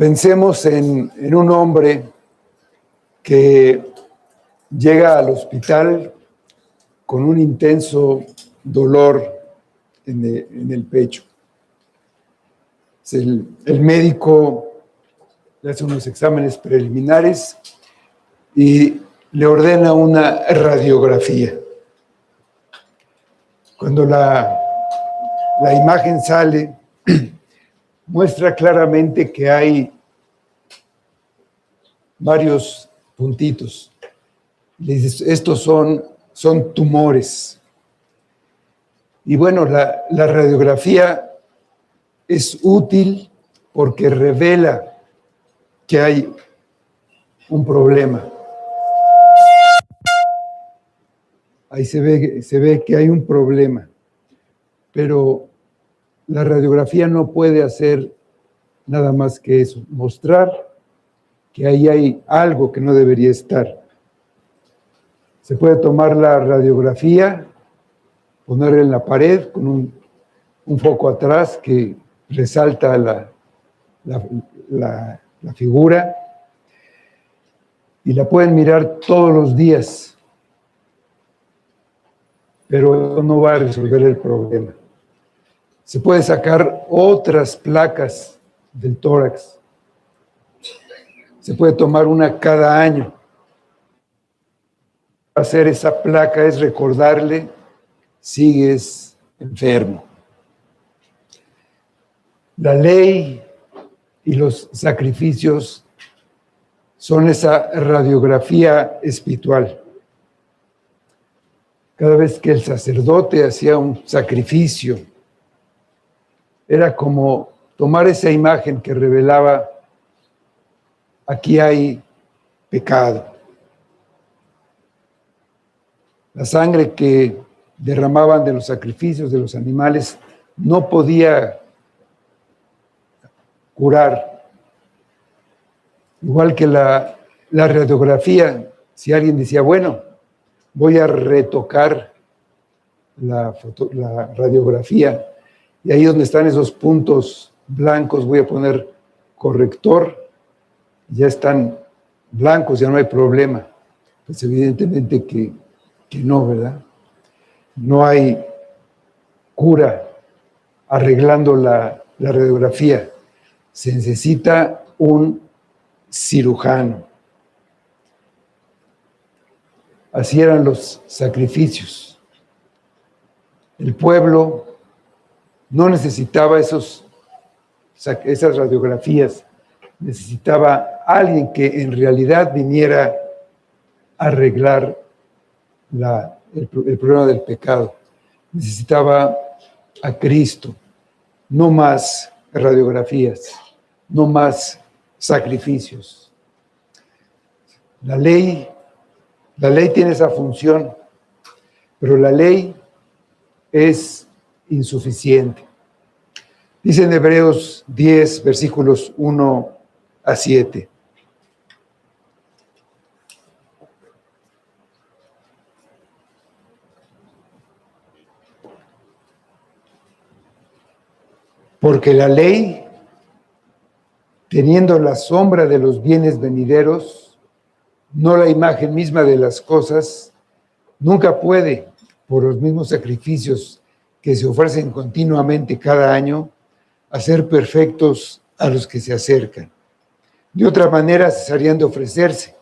Pensemos en un hombre que llega al hospital con un intenso dolor en el pecho. El médico le hace unos exámenes preliminares y le ordena una radiografía. Cuando la imagen sale, muestra claramente que hay varios puntitos. Le dices, estos son tumores. Y bueno, la radiografía es útil porque revela que hay un problema. Ahí se ve que hay un problema, pero la radiografía no puede hacer nada más que eso, mostrar que ahí hay algo que no debería estar. Se puede tomar la radiografía, ponerla en la pared con un foco atrás que resalta la figura, y la pueden mirar todos los días, pero eso no va a resolver el problema. Se puede sacar otras placas del tórax. Se puede tomar una cada año. Hacer esa placa es recordarle, sigues enfermo. La ley y los sacrificios son esa radiografía espiritual. Cada vez que el sacerdote hacía un sacrificio, era como tomar esa imagen que revelaba, aquí hay pecado. La sangre que derramaban de los sacrificios de los animales no podía curar. Igual que la radiografía, si alguien decía, bueno, voy a retocar la radiografía, y ahí donde están esos puntos blancos voy a poner corrector, ya están blancos, ya no hay problema. Pues evidentemente que no, ¿verdad? No hay cura arreglando la radiografía. Se necesita un cirujano. Así eran los sacrificios. El pueblo no necesitaba esas radiografías, necesitaba alguien que en realidad viniera a arreglar el problema del pecado. Necesitaba a Cristo, no más radiografías, no más sacrificios. La ley tiene esa función, pero la ley es insuficiente. Dice en Hebreos 10, versículos 1 a 7. Porque la ley, teniendo la sombra de los bienes venideros, no la imagen misma de las cosas, nunca puede, por los mismos sacrificios que se ofrecen continuamente cada año, hacer perfectos a los que se acercan. De otra manera cesarían de ofrecerse,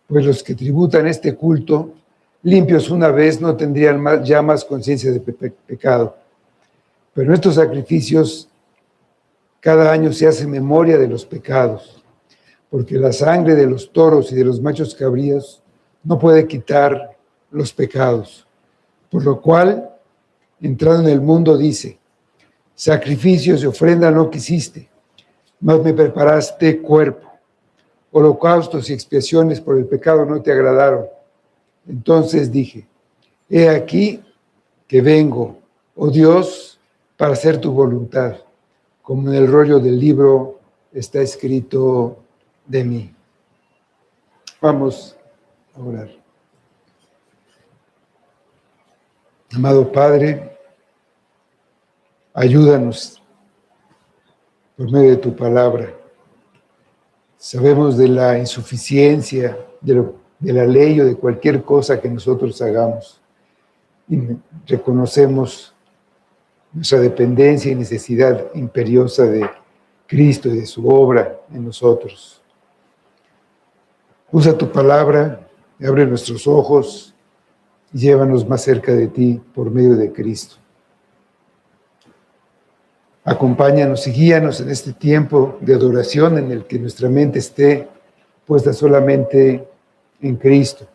pues los que tributan este culto, limpios una vez, no tendrían ya más conciencia de pecado. Pero en estos sacrificios, cada año se hace memoria de los pecados, porque la sangre de los toros y de los machos cabríos no puede quitar los pecados. Por lo cual, entrando en el mundo, dice, sacrificios y ofrenda no quisiste, mas me preparaste cuerpo. Holocaustos y expiaciones por el pecado no te agradaron. Entonces dije, he aquí que vengo, oh Dios, para hacer tu voluntad, como en el rollo del libro está escrito de mí. Vamos a orar. Amado Padre, ayúdanos por medio de tu palabra Sabemos de la insuficiencia de la ley o de cualquier cosa que nosotros hagamos. Y reconocemos nuestra dependencia y necesidad imperiosa de Cristo y de su obra en nosotros. Usa tu palabra, abre nuestros ojos y llévanos más cerca de ti por medio de Cristo. Acompáñanos y guíanos en este tiempo de adoración en el que nuestra mente esté puesta solamente en Cristo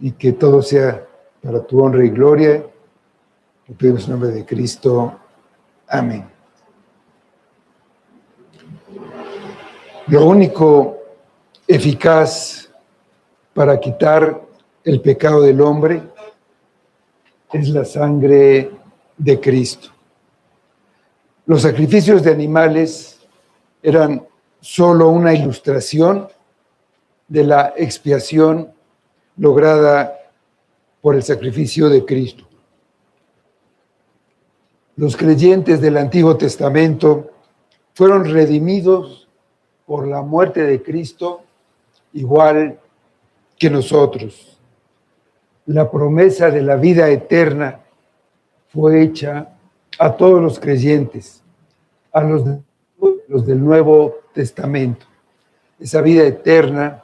y que todo sea para tu honra y gloria. Te pedimos en nombre de Cristo. Amén. Lo único eficaz para quitar el pecado del hombre es la sangre de Cristo. Los sacrificios de animales eran solo una ilustración de la expiación lograda por el sacrificio de Cristo. Los creyentes del Antiguo Testamento fueron redimidos por la muerte de Cristo igual que nosotros. La promesa de la vida eterna fue hecha a todos los creyentes, a los del Nuevo Testamento. Esa vida eterna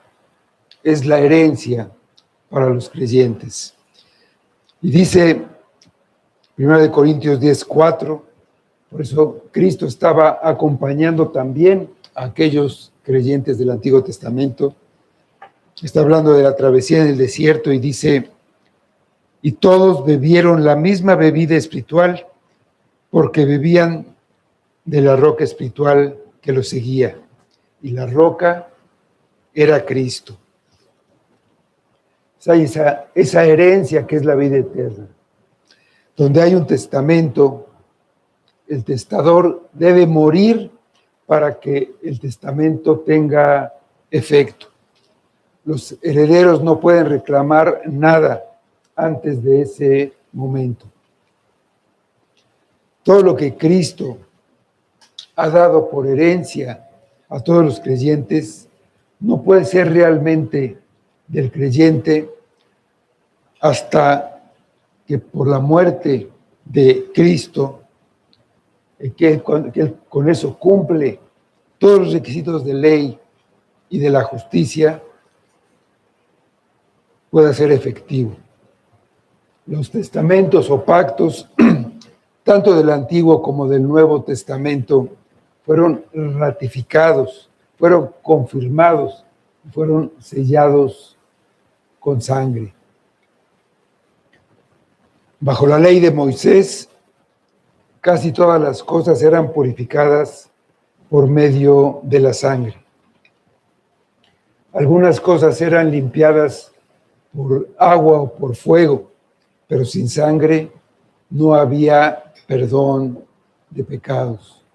es la herencia para los creyentes. Y dice 1 Corintios 10:4, por eso Cristo estaba acompañando también a aquellos creyentes del Antiguo Testamento. Está hablando de la travesía en el desierto y dice: y todos bebieron la misma bebida espiritual, porque bebían de la roca espiritual que los seguía. Y la roca era Cristo. O sea, esa herencia que es la vida eterna. Donde hay un testamento, el testador debe morir para que el testamento tenga efecto. Los herederos no pueden reclamar nada antes de ese momento. Todo lo que Cristo ha dado por herencia a todos los creyentes no puede ser realmente del creyente hasta que por la muerte de Cristo, que él con eso cumple todos los requisitos de ley y de la justicia, pueda ser efectivo. Los testamentos o pactos, tanto del Antiguo como del Nuevo Testamento, fueron ratificados, fueron confirmados, fueron sellados con sangre. Bajo la ley de Moisés, casi todas las cosas eran purificadas por medio de la sangre. Algunas cosas eran limpiadas por agua o por fuego, pero sin sangre no había perdón de pecados.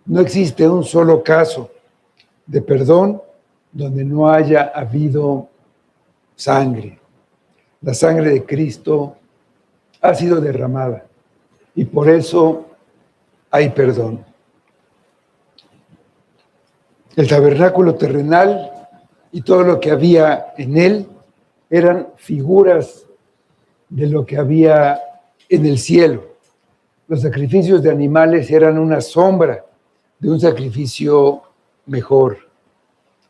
No existe un solo caso de perdón donde no haya habido sangre. La sangre de Cristo ha sido derramada y por eso hay perdón. El tabernáculo terrenal y todo lo que había en él eran figuras de lo que había en el cielo. Los sacrificios de animales eran una sombra de un sacrificio mejor.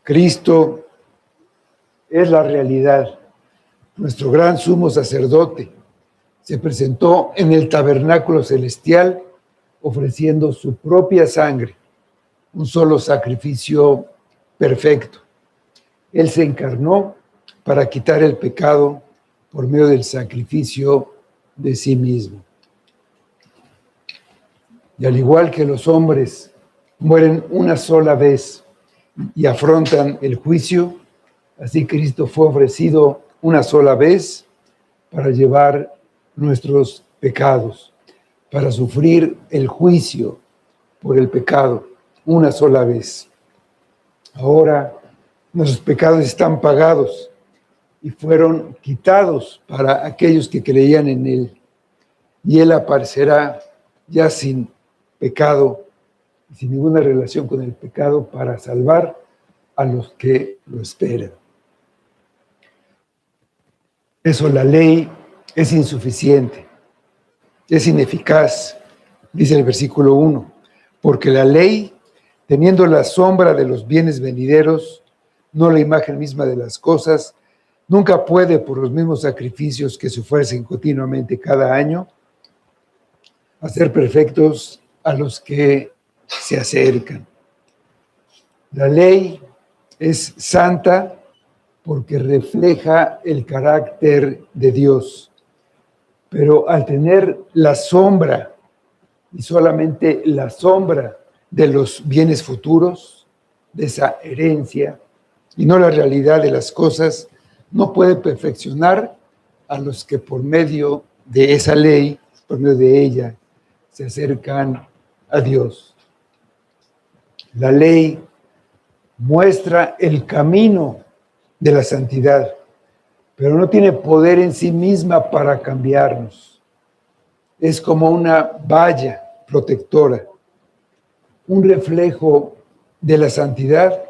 Cristo es la realidad. Nuestro gran sumo sacerdote se presentó en el tabernáculo celestial ofreciendo su propia sangre, un solo sacrificio perfecto. Él se encarnó para quitar el pecado por medio del sacrificio de sí mismo. Y al igual que los hombres mueren una sola vez y afrontan el juicio, así Cristo fue ofrecido una sola vez para llevar nuestros pecados, para sufrir el juicio por el pecado una sola vez. Ahora nuestros pecados están pagados y fueron quitados para aquellos que creían en Él. Y Él aparecerá ya sin pecado, sin ninguna relación con el pecado, para salvar a los que lo esperan. Eso, la ley es insuficiente, es ineficaz, dice el versículo 1, porque la ley, teniendo la sombra de los bienes venideros, no la imagen misma de las cosas, nunca puede, por los mismos sacrificios que se ofrecen continuamente cada año, hacer perfectos a los que se acercan. La ley es santa porque refleja el carácter de Dios, pero al tener la sombra, y solamente la sombra de los bienes futuros, de esa herencia, y no la realidad de las cosas, no puede perfeccionar a los que por medio de esa ley, por medio de ella, se acercan a Dios. La ley muestra el camino de la santidad, pero no tiene poder en sí misma para cambiarnos. Es como una valla protectora, un reflejo de la santidad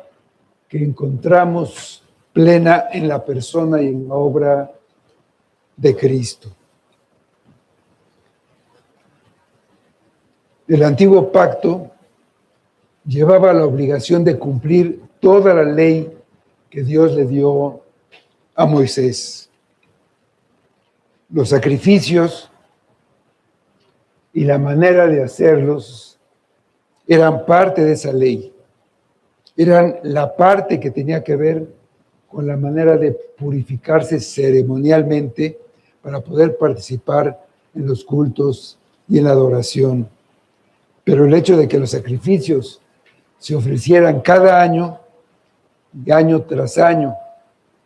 que encontramos plena en la persona y en la obra de Cristo. El antiguo pacto llevaba la obligación de cumplir toda la ley que Dios le dio a Moisés. Los sacrificios y la manera de hacerlos eran parte de esa ley. Eran la parte que tenía que ver con la manera de purificarse ceremonialmente para poder participar en los cultos y en la adoración. Pero el hecho de que los sacrificios se ofrecieran cada año, y año tras año,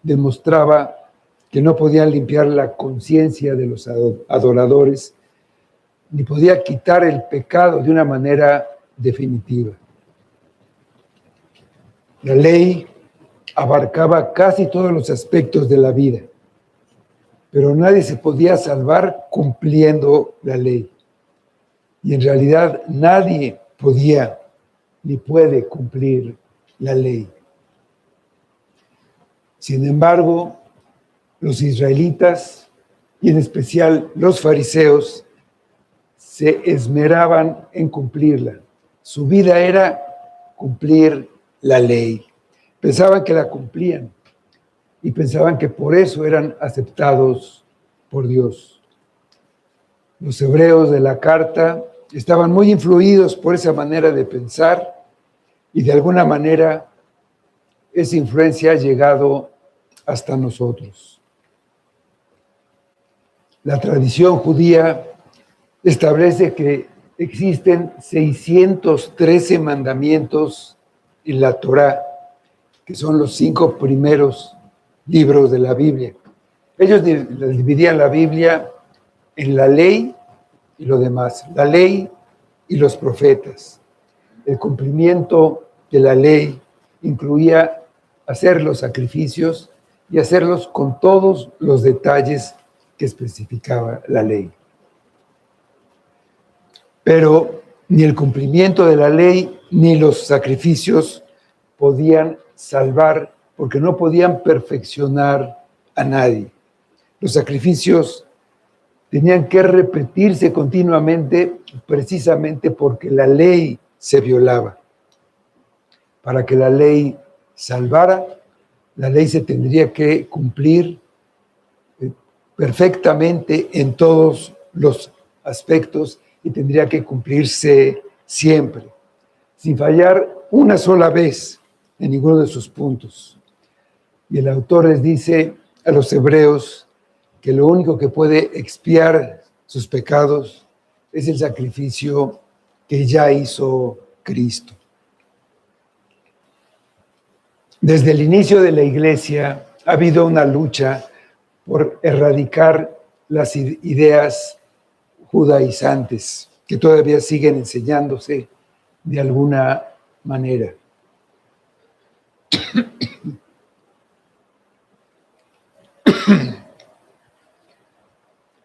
demostraba que no podían limpiar la conciencia de los adoradores, ni podía quitar el pecado de una manera definitiva. La ley abarcaba casi todos los aspectos de la vida, pero nadie se podía salvar cumpliendo la ley. Y en realidad nadie podía ni puede cumplir la ley. Sin embargo, los israelitas, y en especial los fariseos, se esmeraban en cumplirla. Su vida era cumplir la ley. Pensaban que la cumplían y pensaban que por eso eran aceptados por Dios. Los hebreos de la carta estaban muy influidos por esa manera de pensar y de alguna manera esa influencia ha llegado hasta nosotros. La tradición judía establece que existen 613 mandamientos en la Torá, que son los 5 primeros libros de la Biblia. Ellos dividían la Biblia en la ley y lo demás, la ley y los profetas. El cumplimiento de la ley incluía hacer los sacrificios y hacerlos con todos los detalles que especificaba la ley. Pero ni el cumplimiento de la ley ni los sacrificios podían salvar, porque no podían perfeccionar a nadie. Los sacrificios tenían que repetirse continuamente, precisamente porque la ley se violaba. Para que la ley salvara, la ley se tendría que cumplir perfectamente en todos los aspectos y tendría que cumplirse siempre, sin fallar una sola vez en ninguno de sus puntos. Y el autor les dice a los hebreos que lo único que puede expiar sus pecados es el sacrificio que ya hizo Cristo. Desde el inicio de la Iglesia ha habido una lucha por erradicar las ideas judaizantes que todavía siguen enseñándose de alguna manera.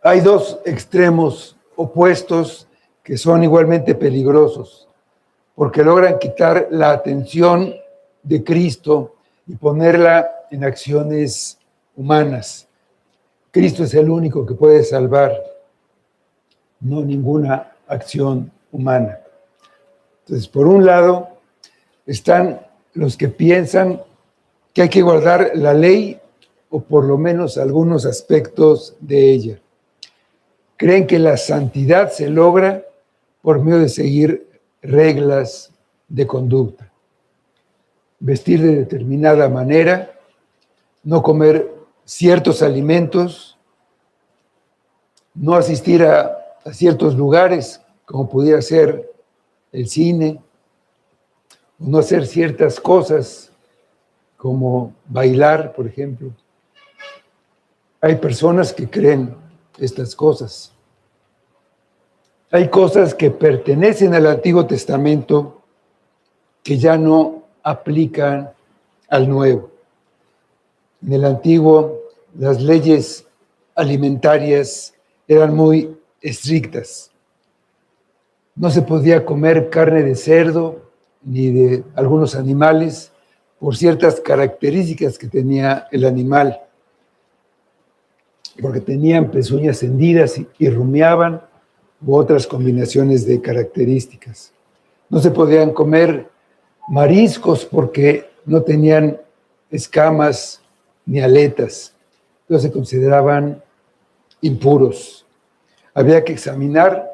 Hay dos extremos opuestos que son igualmente peligrosos, porque logran quitar la atención de Cristo y ponerla en acciones humanas. Cristo es el único que puede salvar, no ninguna acción humana. Entonces, por un lado, están los que piensan que hay que guardar la ley o por lo menos algunos aspectos de ella. Creen que la santidad se logra por medio de seguir reglas de conducta. Vestir de determinada manera, no comer ciertos alimentos, no asistir a ciertos lugares, como pudiera ser el cine, o no hacer ciertas cosas, como bailar, por ejemplo. Hay personas que creen estas cosas. Hay cosas que pertenecen al Antiguo Testamento que ya no aplican al Nuevo. En el Antiguo, las leyes alimentarias eran muy estrictas. No se podía comer carne de cerdo ni de algunos animales por ciertas características que tenía el animal, porque tenían pezuñas hendidas y rumiaban, u otras combinaciones de características. No se podían comer mariscos porque no tenían escamas ni aletas, entonces se consideraban impuros. Había que examinar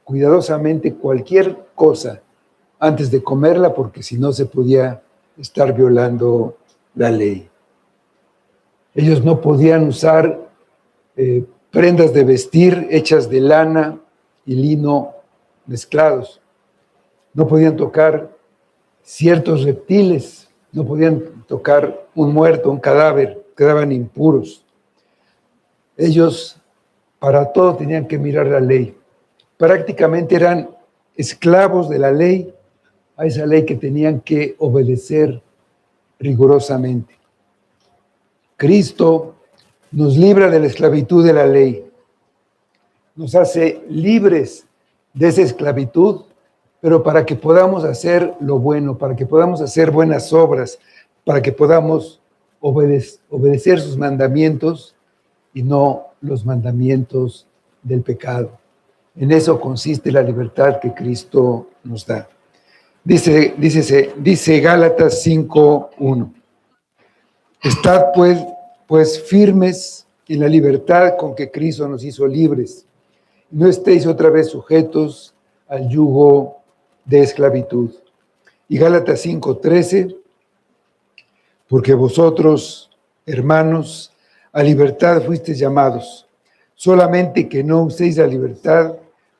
cuidadosamente cualquier cosa antes de comerla, porque si no se podía estar violando la ley. Ellos no podían usar prendas de vestir hechas de lana y lino mezclados. No podían tocar ciertos reptiles, no podían tocar un muerto, un cadáver, quedaban impuros. Ellos para todo tenían que mirar la ley. Prácticamente eran esclavos de la ley, a esa ley que tenían que obedecer rigurosamente. Cristo nos libra de la esclavitud de la ley, nos hace libres de esa esclavitud, pero para que podamos hacer lo bueno, para que podamos hacer buenas obras, para que podamos obedecer sus mandamientos y no los mandamientos del pecado. En eso consiste la libertad que Cristo nos da. Dice Gálatas 5:1. Estad pues firmes en la libertad con que Cristo nos hizo libres. No estéis otra vez sujetos al yugo de esclavitud. Y Gálatas 5:13, porque vosotros, hermanos, a libertad fuisteis llamados, solamente que no uséis la libertad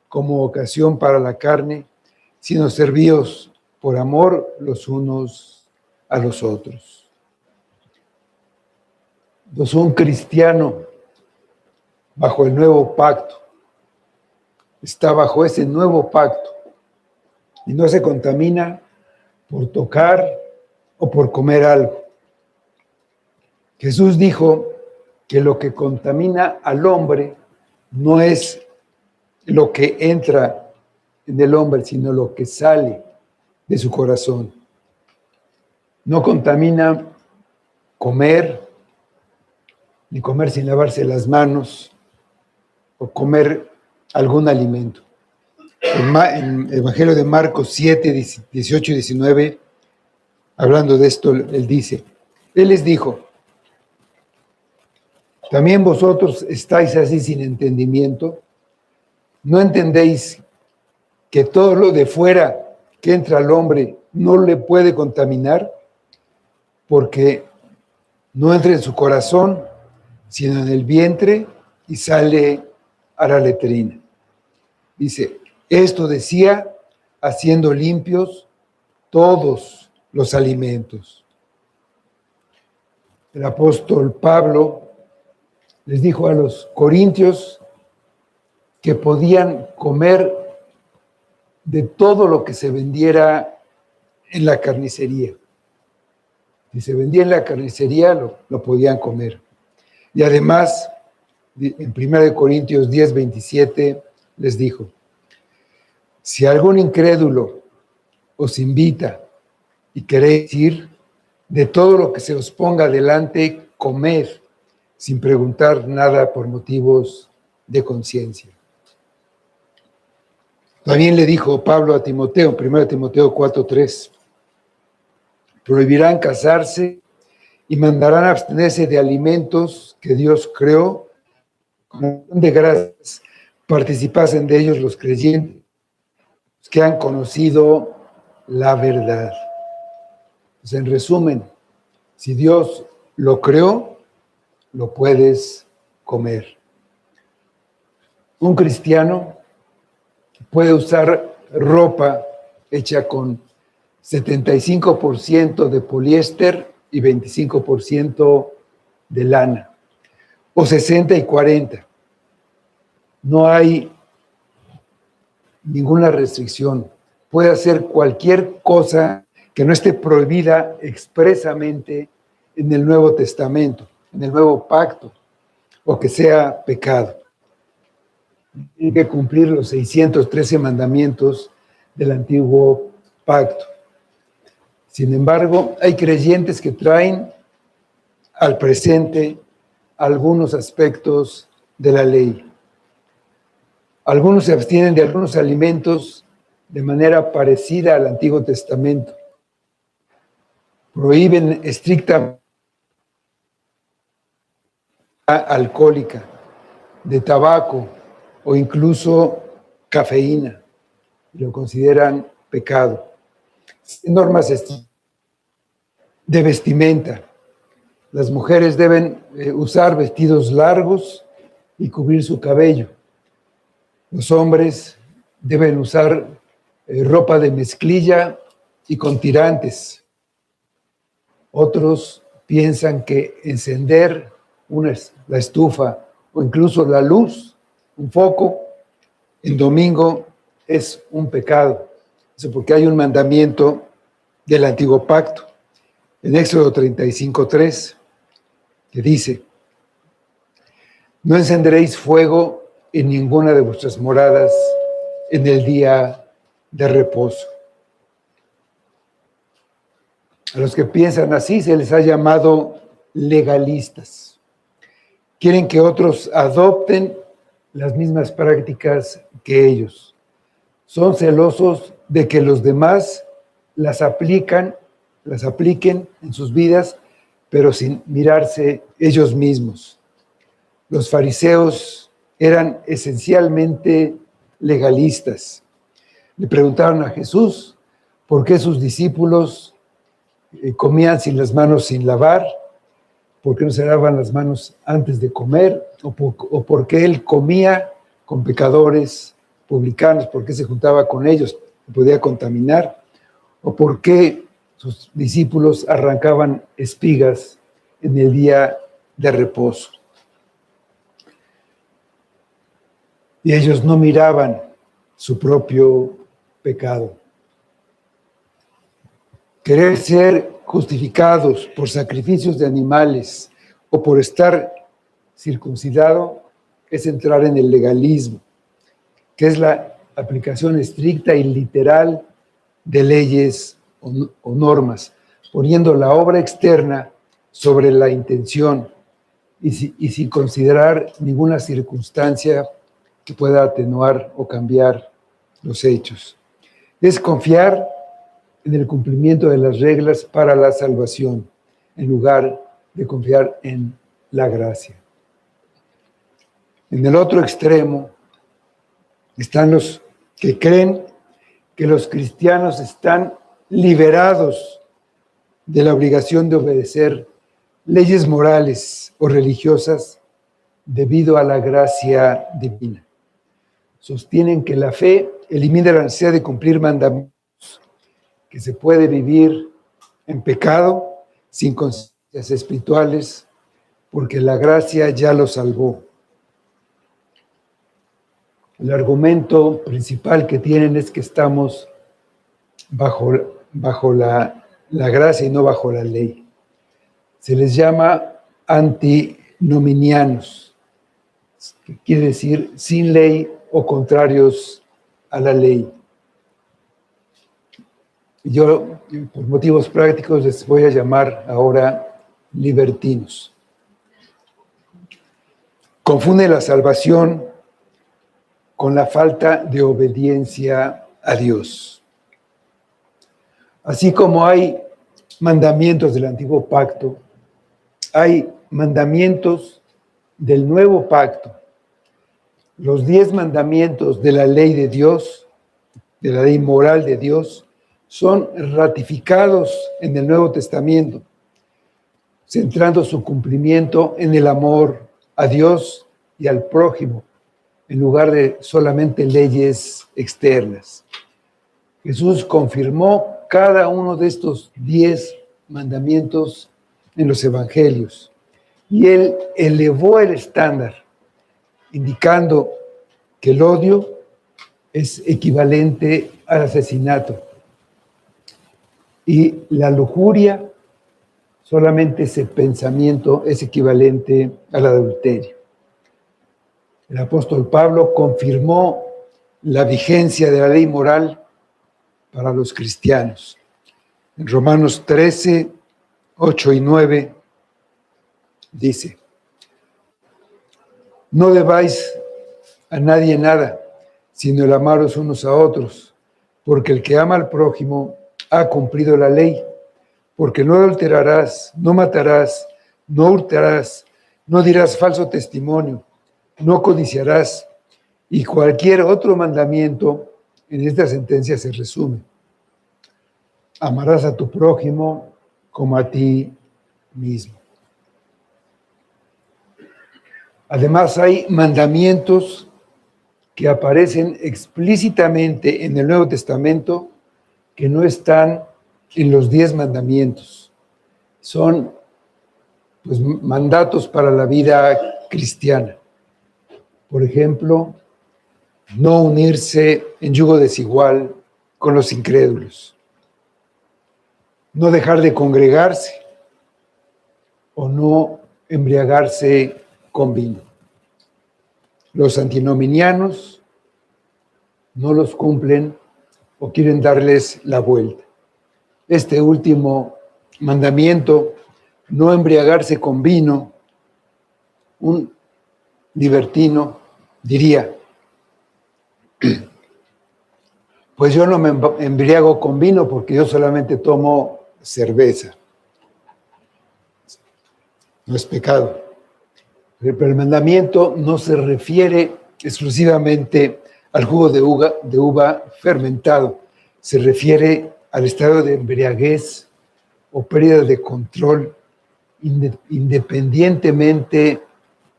como ocasión para la carne, sino servíos por amor los unos a los otros. Entonces, un cristiano bajo el nuevo pacto está bajo ese nuevo pacto y no se contamina por tocar o por comer algo. Jesús dijo que lo que contamina al hombre no es lo que entra en el hombre, sino lo que sale de su corazón. No contamina comer, ni comer sin lavarse las manos, o comer algún alimento. En el Evangelio de Marcos 7, 18 y 19, hablando de esto, él les dijo, ¿también vosotros estáis así sin entendimiento? ¿No entendéis que todo lo de fuera que entra al hombre no le puede contaminar? Porque no entra en su corazón, sino en el vientre y sale a la letrina. Dice, esto decía haciendo limpios todos los alimentos. El apóstol Pablo les dijo a los corintios que podían comer de todo lo que se vendiera en la carnicería. Si se vendía en la carnicería, lo podían comer. Y además, en 1 Corintios 10, 27, les dijo, si algún incrédulo os invita y queréis ir, De todo lo que se os ponga delante, comed, sin preguntar nada por motivos de conciencia. También le dijo Pablo a Timoteo, 1 Timoteo 4:3, prohibirán casarse y mandarán abstenerse de alimentos que Dios creó, como de gracias, participasen de ellos los creyentes que han conocido la verdad. Pues en resumen, si Dios lo creó, lo puedes comer. Un cristiano puede usar ropa hecha con 75% de poliéster y 25% de lana, o 60 y 40. No hay ninguna restricción. Puede hacer cualquier cosa que no esté prohibida expresamente en el Nuevo Testamento, en el Nuevo Pacto, o que sea pecado. Tiene que cumplir los 613 mandamientos del Antiguo Pacto. Sin embargo, hay creyentes que traen al presente algunos aspectos de la ley. Algunos se abstienen de algunos alimentos de manera parecida al Antiguo Testamento. Prohíben estrictamente alcohólica, de tabaco o incluso cafeína. Lo consideran pecado. Normas de vestimenta. Las mujeres deben usar vestidos largos y cubrir su cabello. Los hombres deben usar ropa de mezclilla y con tirantes. Otros piensan que encender la estufa o incluso la luz, un foco, en domingo es un pecado. Eso porque hay un mandamiento del Antiguo Pacto, en Éxodo 35:3, que dice: no encenderéis fuego en ninguna de vuestras moradas en el día de reposo. A los que piensan así se les ha llamado legalistas. Quieren que otros adopten las mismas prácticas que ellos. Son celosos de que los demás las apliquen en sus vidas, pero sin mirarse ellos mismos. Los fariseos eran esencialmente legalistas. Le preguntaron a Jesús por qué sus discípulos comían sin las manos sin lavar, por qué no se lavaban las manos antes de comer, o por qué él comía con pecadores, publicanos, por qué se juntaba con ellos, podía contaminar, o por qué sus discípulos arrancaban espigas en el día de reposo. Y ellos no miraban su propio pecado. Querer ser justificados por sacrificios de animales o por estar circuncidado es entrar en el legalismo, que es la aplicación estricta y literal de leyes o normas, poniendo la obra externa sobre la intención y sin considerar ninguna circunstancia que pueda atenuar o cambiar los hechos. Es confiar en el cumplimiento de las reglas para la salvación, en lugar de confiar en la gracia. En el otro extremo están los que creen que los cristianos están liberados de la obligación de obedecer leyes morales o religiosas debido a la gracia divina. Sostienen que la fe elimina la necesidad de cumplir mandamientos, que se puede vivir en pecado sin consecuencias espirituales, porque la gracia ya lo salvó. El argumento principal que tienen es que estamos bajo la gracia y no bajo la ley. Se les llama antinominianos, que quiere decir sin ley o contrarios a la ley. Yo, por motivos prácticos, les voy a llamar ahora libertinos. Confunde la salvación con la falta de obediencia a Dios. Así como hay mandamientos del antiguo pacto, hay mandamientos del nuevo pacto. Los 10 mandamientos de la ley de Dios, de la ley moral de Dios, son ratificados en el Nuevo Testamento, centrando su cumplimiento en el amor a Dios y al prójimo, en lugar de solamente leyes externas. Jesús confirmó cada uno de estos 10 mandamientos en los evangelios y Él elevó el estándar, indicando que el odio es equivalente al asesinato y la lujuria, solamente ese pensamiento, es equivalente al adulterio. El apóstol Pablo confirmó la vigencia de la ley moral para los cristianos. En Romanos 13, 8 y 9 dice: no debáis a nadie nada, sino el amaros unos a otros, porque el que ama al prójimo ha cumplido la ley, porque no adulterarás, no matarás, no hurtarás, no dirás falso testimonio, no codiciarás, y cualquier otro mandamiento en esta sentencia se resume: amarás a tu prójimo como a ti mismo. Además, hay mandamientos que aparecen explícitamente en el Nuevo Testamento que no están en los 10 mandamientos. Son pues, mandatos para la vida cristiana. Por ejemplo, no unirse en yugo desigual con los incrédulos, no dejar de congregarse o no embriagarse con vino. Los antinominianos no los cumplen o quieren darles la vuelta. Este último mandamiento, no embriagarse con vino, un libertino diría: pues yo no me embriago con vino porque yo solamente tomo cerveza. No es pecado. Pero el mandamiento no se refiere exclusivamente al jugo de uva fermentado, se refiere al estado de embriaguez o pérdida de control independientemente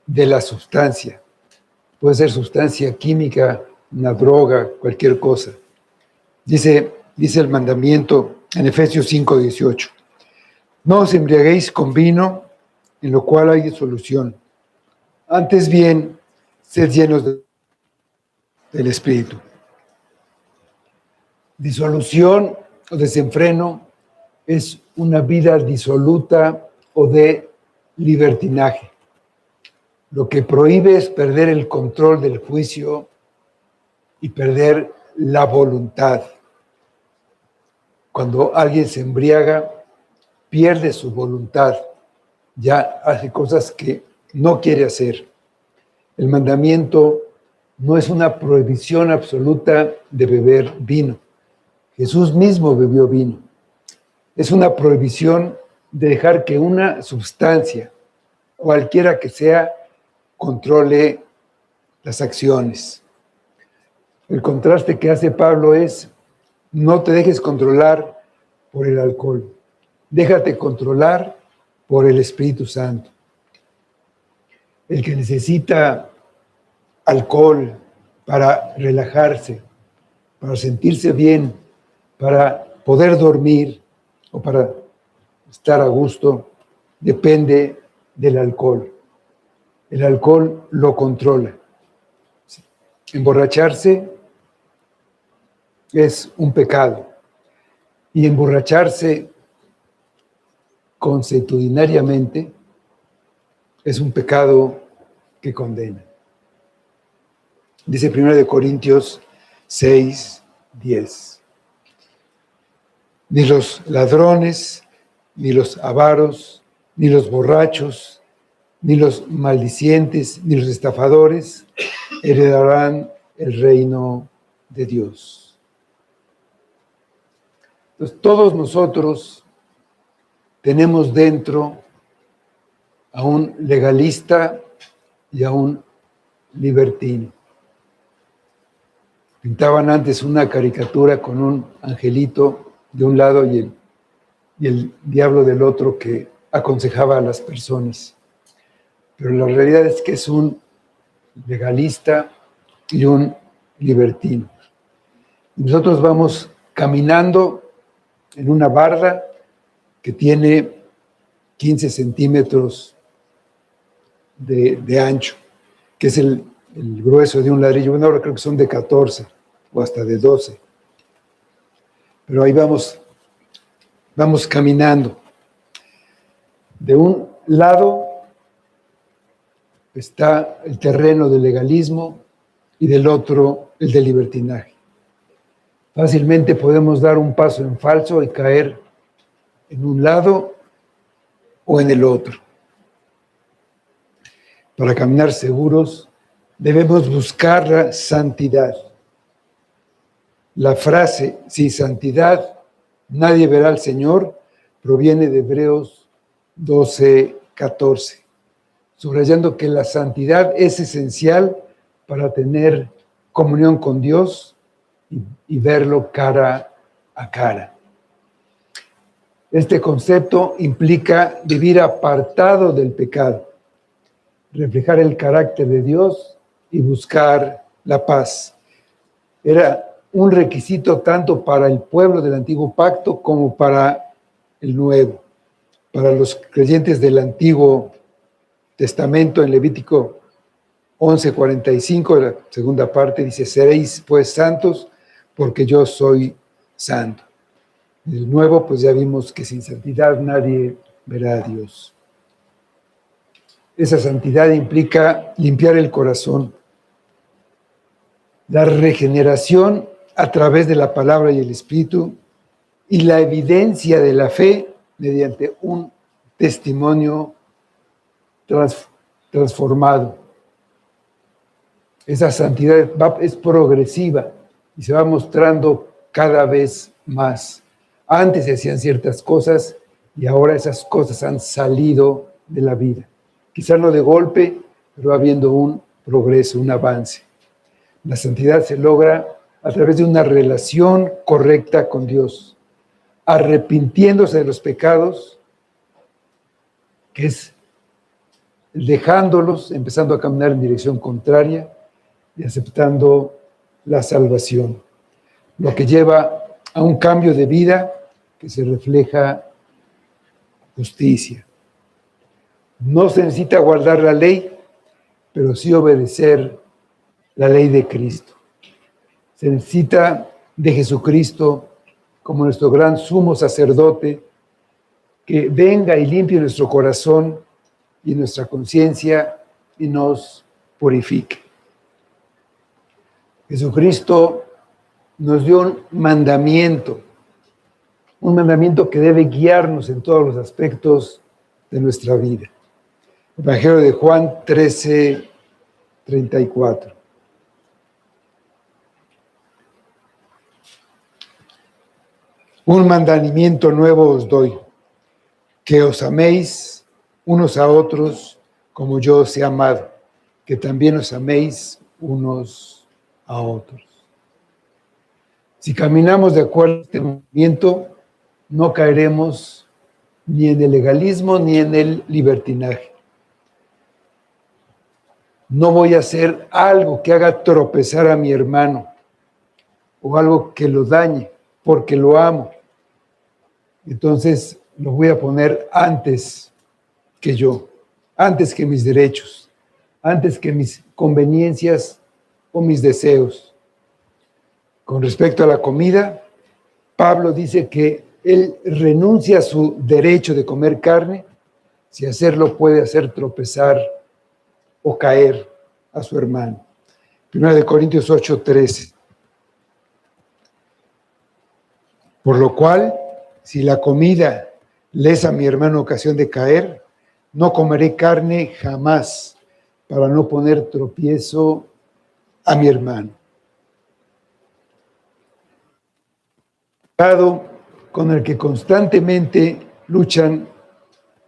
de la sustancia. Puede ser sustancia química, una droga, cualquier cosa. Dice el mandamiento en Efesios 5:18: no os embriaguéis con vino, en lo cual hay disolución. Antes bien, sed llenos del Espíritu. Disolución o desenfreno es una vida disoluta o de libertinaje. Lo que prohíbe es perder el control del juicio y perder la voluntad. Cuando alguien se embriaga, pierde su voluntad, ya hace cosas que no quiere hacer. El mandamiento no es una prohibición absoluta de beber vino. Jesús mismo bebió vino. Es una prohibición de dejar que una sustancia, cualquiera que sea, controle las acciones. El contraste que hace Pablo es: no te dejes controlar por el alcohol, déjate controlar por el Espíritu Santo. El que necesita alcohol para relajarse, para sentirse bien, para poder dormir o para estar a gusto, depende del alcohol. El alcohol lo controla. Emborracharse es un pecado. Y emborracharse consuetudinariamente es un pecado que condena. Dice 1 Corintios 6:10. Ni los ladrones, ni los avaros, ni los borrachos, ni los maldicientes, ni los estafadores heredarán el reino de Dios. Entonces, todos nosotros tenemos dentro a un legalista y a un libertino. Pintaban antes una caricatura con un angelito de un lado y el diablo del otro que aconsejaba a las personas. Pero la realidad es que es un legalista y un libertino. Y nosotros vamos caminando en una barda que tiene 15 centímetros de ancho, que es el grueso de un ladrillo. Bueno, ahora creo que son de 14 o hasta de 12. Pero ahí vamos caminando. De un lado está el terreno del legalismo y del otro el del libertinaje. Fácilmente podemos dar un paso en falso y caer en un lado o en el otro. Para caminar seguros debemos buscar la santidad. La frase, sin santidad nadie verá al Señor, proviene de Hebreos 12:14, subrayando que la santidad es esencial para tener comunión con Dios y verlo cara a cara. Este concepto implica vivir apartado del pecado, reflejar el carácter de Dios y buscar la paz. Era un requisito tanto para el pueblo del Antiguo Pacto como para el Nuevo. Para los creyentes del Antiguo Testamento, en Levítico 11:45, la segunda parte, dice: seréis pues santos porque yo soy santo. En el Nuevo, pues ya vimos que sin santidad nadie verá a Dios. Esa santidad implica limpiar el corazón. La regeneración a través de la palabra y el Espíritu y la evidencia de la fe mediante un testimonio transformado. Esa santidad es progresiva y se va mostrando cada vez más. Antes se hacían ciertas cosas y ahora esas cosas han salido de la vida. Quizás no de golpe, pero va habiendo un progreso, un avance. La santidad se logra a través de una relación correcta con Dios, arrepintiéndose de los pecados, que es dejándolos, empezando a caminar en dirección contraria y aceptando la salvación, lo que lleva a un cambio de vida que se refleja justicia. No se necesita guardar la ley, pero sí obedecer la ley de Cristo. Se necesita de Jesucristo como nuestro gran sumo sacerdote, que venga y limpie nuestro corazón y nuestra conciencia y nos purifique. Jesucristo nos dio un mandamiento que debe guiarnos en todos los aspectos de nuestra vida. Evangelio de Juan 13:34. Un mandamiento nuevo os doy, que os améis unos a otros como yo os he amado, que también os améis unos a otros. Si caminamos de acuerdo a este mandamiento, no caeremos ni en el legalismo ni en el libertinaje. No voy a hacer algo que haga tropezar a mi hermano o algo que lo dañe porque lo amo. Entonces lo voy a poner antes que yo, antes que mis derechos, antes que mis conveniencias o mis deseos. Con respecto a la comida, Pablo dice que él renuncia a su derecho de comer carne si hacerlo puede hacer tropezar o caer a su hermano. 1 Corintios 8:13. Por lo cual, si la comida le es a mi hermano ocasión de caer, no comeré carne jamás para no poner tropiezo a mi hermano. Pecado con el que constantemente luchan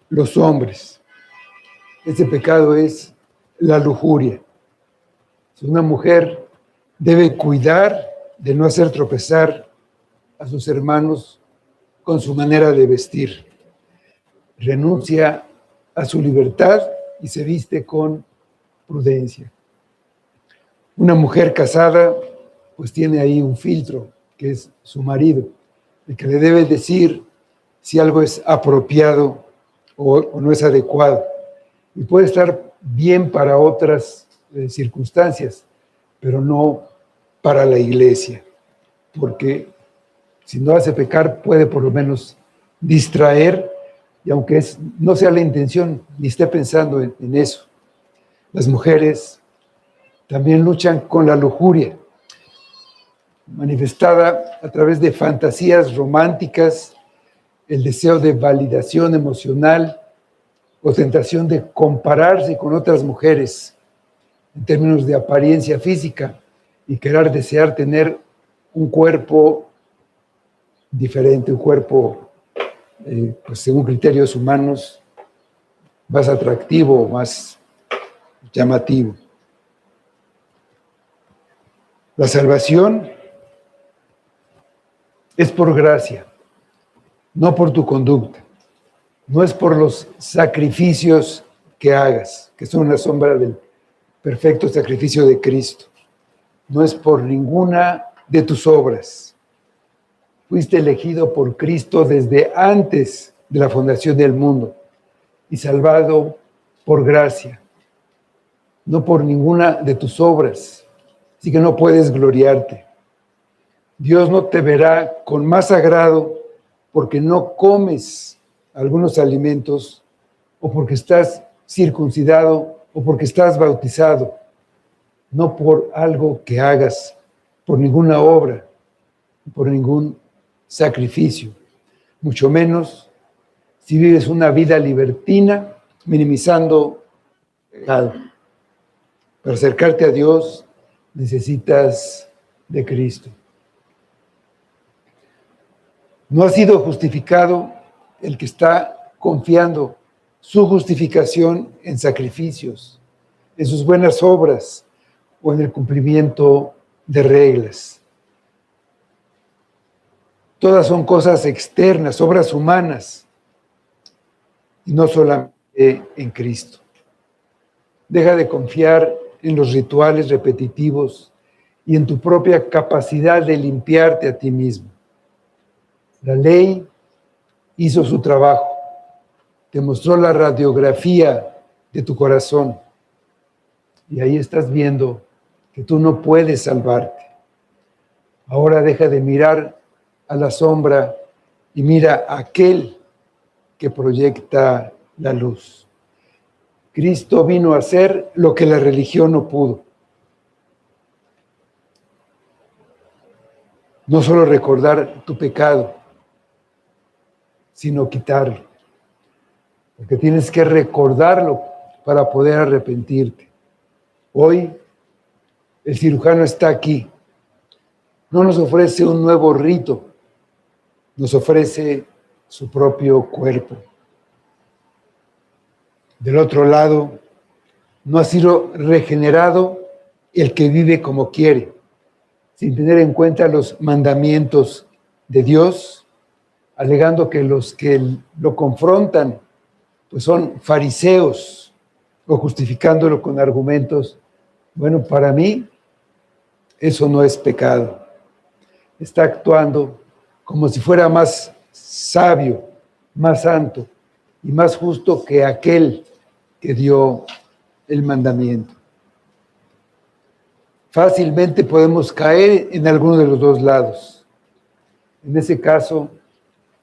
los hombres. Ese pecado es la lujuria. Una mujer debe cuidar de no hacer tropezar a sus hermanos con su manera de vestir. Renuncia a su libertad y se viste con prudencia. Una mujer casada, pues tiene ahí un filtro, que es su marido, el que le debe decir si algo es apropiado o no es adecuado. Y puede estar bien para otras circunstancias, pero no para la iglesia, porque si no hace pecar, puede por lo menos distraer, y aunque no sea la intención, ni esté pensando en eso. Las mujeres también luchan con la lujuria, manifestada a través de fantasías románticas, el deseo de validación emocional o tentación de compararse con otras mujeres en términos de apariencia física y querer desear tener un cuerpo diferente, un cuerpo, pues según criterios humanos, más atractivo, más llamativo. La salvación es por gracia, no por tu conducta. No es por los sacrificios que hagas, que son una sombra del perfecto sacrificio de Cristo. No es por ninguna de tus obras. Fuiste elegido por Cristo desde antes de la fundación del mundo y salvado por gracia, no por ninguna de tus obras. Así que no puedes gloriarte. Dios no te verá con más agrado porque no comes algunos alimentos o porque estás circuncidado o porque estás bautizado, no por algo que hagas, por ninguna obra, por ningún sacrificio, mucho menos si vives una vida libertina, minimizando pecado. Para acercarte a Dios necesitas de Cristo. No ha sido justificado el que está confiando su justificación en sacrificios, en sus buenas obras o en el cumplimiento de reglas. Todas son cosas externas, obras humanas, y no solamente en Cristo. Deja de confiar en los rituales repetitivos y en tu propia capacidad de limpiarte a ti mismo. La ley hizo su trabajo, te mostró la radiografía de tu corazón y ahí estás viendo que tú no puedes salvarte. Ahora deja de mirar a la sombra y mira a aquel que proyecta la luz. Cristo vino a hacer lo que la religión no pudo. No solo recordar tu pecado, sino quitarlo. Porque tienes que recordarlo para poder arrepentirte. Hoy el cirujano está aquí. No nos ofrece un nuevo rito, nos ofrece su propio cuerpo. Del otro lado, no ha sido regenerado el que vive como quiere, sin tener en cuenta los mandamientos de Dios, alegando que los que lo confrontan pues son fariseos, o justificándolo con argumentos. Bueno, para mí eso no es pecado. Está actuando como si fuera más sabio, más santo y más justo que aquel que dio el mandamiento. Fácilmente podemos caer en alguno de los dos lados. En ese caso,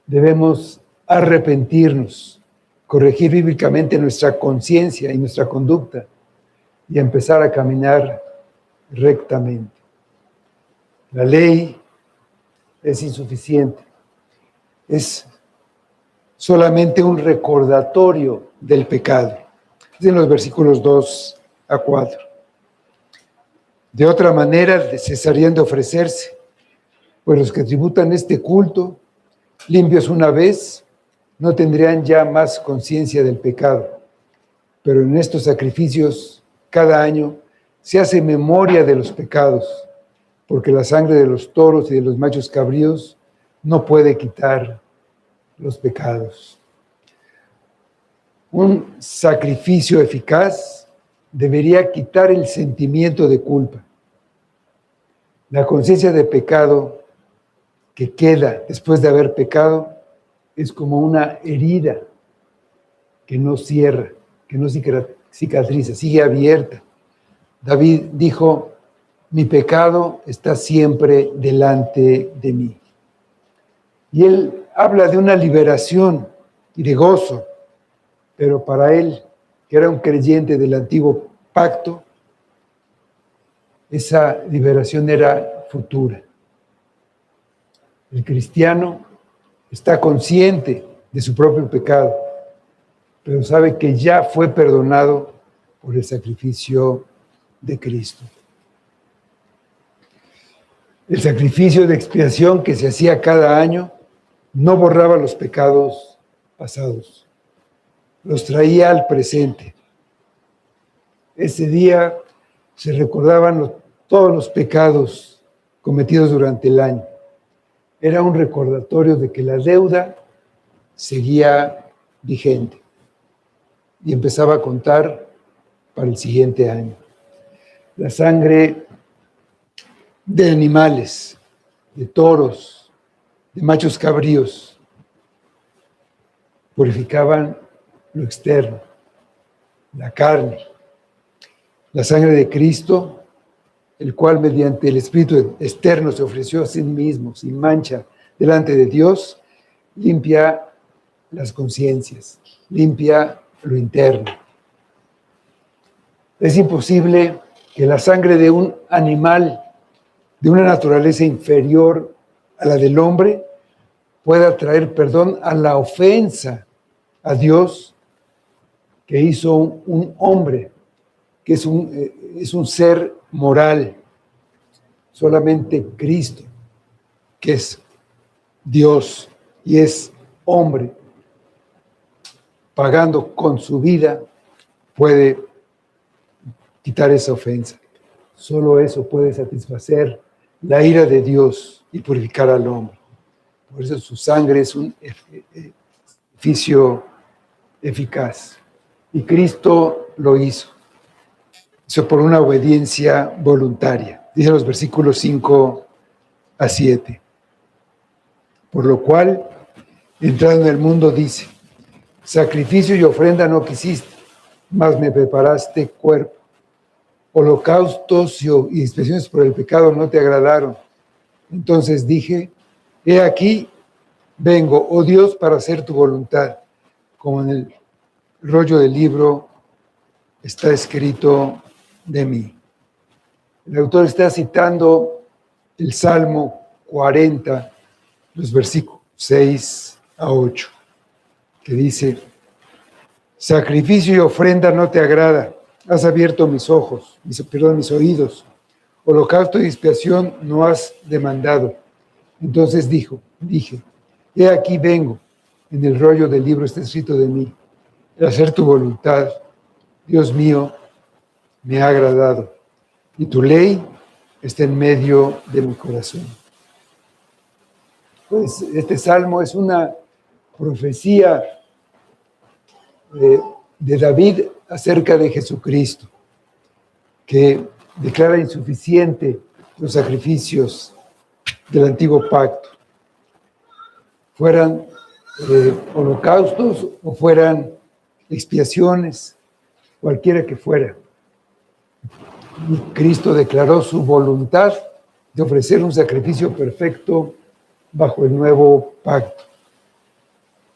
debemos arrepentirnos, corregir bíblicamente nuestra conciencia y nuestra conducta y empezar a caminar rectamente. La ley es insuficiente. es solamente un recordatorio del pecado. Es en los versículos 2 a 4. De otra manera, cesarían de ofrecerse, pues los que tributan este culto, limpios una vez, no tendrían ya más conciencia del pecado. Pero en estos sacrificios, cada año, se hace memoria de los pecados, porque la sangre de los toros y de los machos cabríos no puede quitar los pecados. Un sacrificio eficaz debería quitar el sentimiento de culpa. La conciencia de pecado que queda después de haber pecado es como una herida que no cierra, que no cicatriza, sigue abierta. David dijo, mi pecado está siempre delante de mí. Y él habla de una liberación y de gozo, pero para él, que era un creyente del antiguo pacto, esa liberación era futura. El cristiano está consciente de su propio pecado, pero sabe que ya fue perdonado por el sacrificio de Cristo. El sacrificio de expiación que se hacía cada año no borraba los pecados pasados, los traía al presente. Ese día se recordaban todos los pecados cometidos durante el año. Era un recordatorio de que la deuda seguía vigente y empezaba a contar para el siguiente año. La sangre de animales, de toros, de machos cabríos, purificaban lo externo, la carne. La sangre de Cristo, el cual mediante el Espíritu externo se ofreció a sí mismo, sin mancha, delante de Dios, limpia las conciencias, limpia lo interno. Es imposible que la sangre de un animal de una naturaleza inferior a la del hombre pueda traer perdón a la ofensa a Dios que hizo un hombre, que es un ser moral. Solamente Cristo, que es Dios y es hombre, pagando con su vida, puede quitar esa ofensa. Solo eso puede satisfacer la ira de Dios y purificar al hombre. Por eso su sangre es un sacrificio eficaz. Y Cristo lo hizo. Hizo por una obediencia voluntaria. Dice los versículos 5 a 7. Por lo cual, entrando en el mundo, dice, sacrificio y ofrenda no quisiste, mas me preparaste cuerpo. Holocaustos y expiaciones por el pecado no te agradaron. Entonces dije, he aquí, vengo, oh Dios, para hacer tu voluntad. Como en el rollo del libro está escrito de mí. El autor está citando el Salmo 40, los versículos 6 a 8, que dice, sacrificio y ofrenda no te agrada, has abierto mis ojos, mis oídos, holocausto y expiación no has demandado. Entonces dije, he aquí vengo, en el rollo del libro está escrito de mí, el hacer tu voluntad, Dios mío, me ha agradado, y tu ley está en medio de mi corazón. Pues este salmo es una profecía de David acerca de Jesucristo, que declara insuficiente los sacrificios del antiguo pacto, fueran holocaustos o fueran expiaciones, cualquiera que fuera. Y Cristo declaró su voluntad de ofrecer un sacrificio perfecto bajo el nuevo pacto.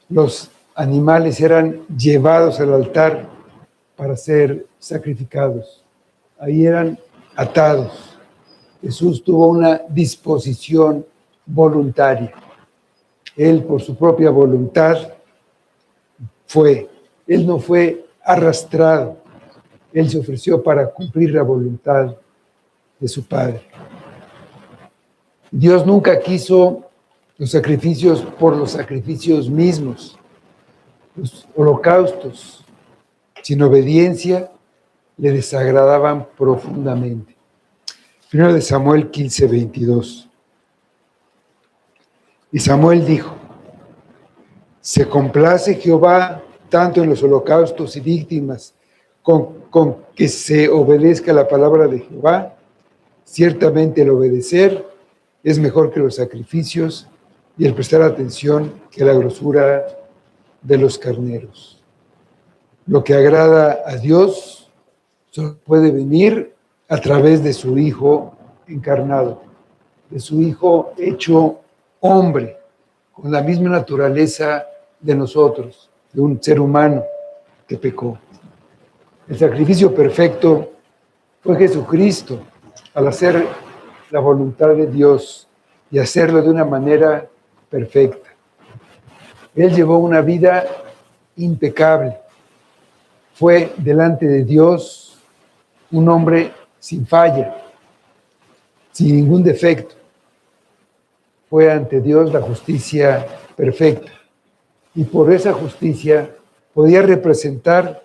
Los animales eran llevados al altar para ser sacrificados. Ahí eran atados. Jesús tuvo una disposición voluntaria. Él, por su propia voluntad, Él no fue arrastrado. Él se ofreció para cumplir la voluntad de su Padre. Dios nunca quiso los sacrificios por los sacrificios mismos, los holocaustos, sin obediencia, le desagradaban profundamente. Primero de Samuel 15:22. Y Samuel dijo: se complace Jehová tanto en los holocaustos y víctimas con que se obedezca la palabra de Jehová. Ciertamente el obedecer es mejor que los sacrificios y el prestar atención que la grosura de los carneros. Lo que agrada a Dios solo puede venir a través de su Hijo encarnado, de su Hijo hecho hombre, con la misma naturaleza de nosotros, de un ser humano que pecó. El sacrificio perfecto fue Jesucristo, al hacer la voluntad de Dios y hacerlo de una manera perfecta. Él llevó una vida impecable. Fue delante de Dios un hombre sin falla, sin ningún defecto. Fue ante Dios la justicia perfecta. Y por esa justicia podía representar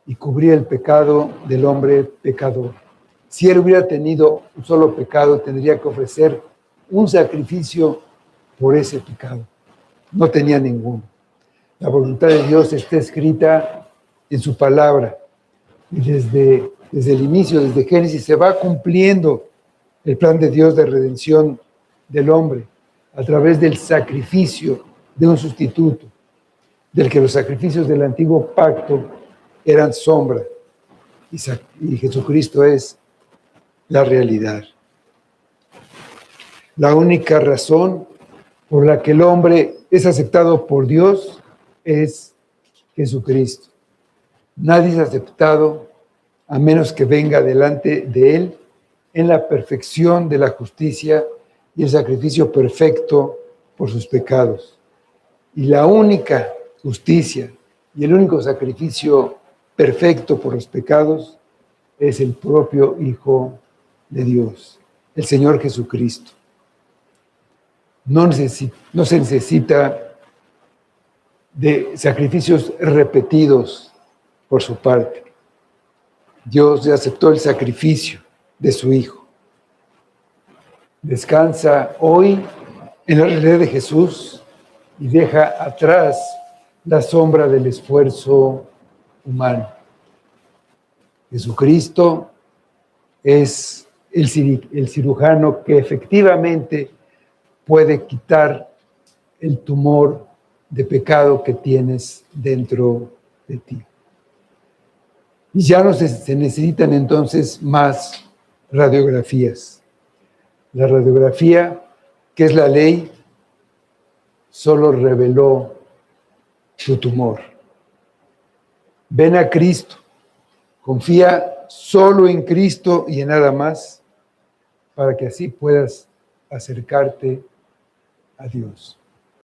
y cubrir el pecado del hombre pecador. Si él hubiera tenido un solo pecado, tendría que ofrecer un sacrificio por ese pecado. No tenía ninguno. La voluntad de Dios está escrita en su palabra. Y desde el inicio, desde Génesis, se va cumpliendo el plan de Dios de redención del hombre a través del sacrificio de un sustituto, del que los sacrificios del antiguo pacto eran sombra y Jesucristo es la realidad. La única razón por la que el hombre es aceptado por Dios es Jesucristo. Nadie es aceptado a menos que venga delante de Él en la perfección de la justicia y el sacrificio perfecto por sus pecados. Y la única justicia y el único sacrificio perfecto por los pecados es el propio Hijo de Dios, el Señor Jesucristo. No se necesita de sacrificios repetidos por su parte. Dios ya aceptó el sacrificio de su Hijo. Descansa hoy en la realidad de Jesús y deja atrás la sombra del esfuerzo humano. Jesucristo es el cirujano que efectivamente puede quitar el tumor de pecado que tienes dentro de ti. Y ya no se necesitan entonces más radiografías. La radiografía, que es la ley, solo reveló tu tumor. Ven a Cristo, confía solo en Cristo y en nada más, para que así puedas acercarte a Dios.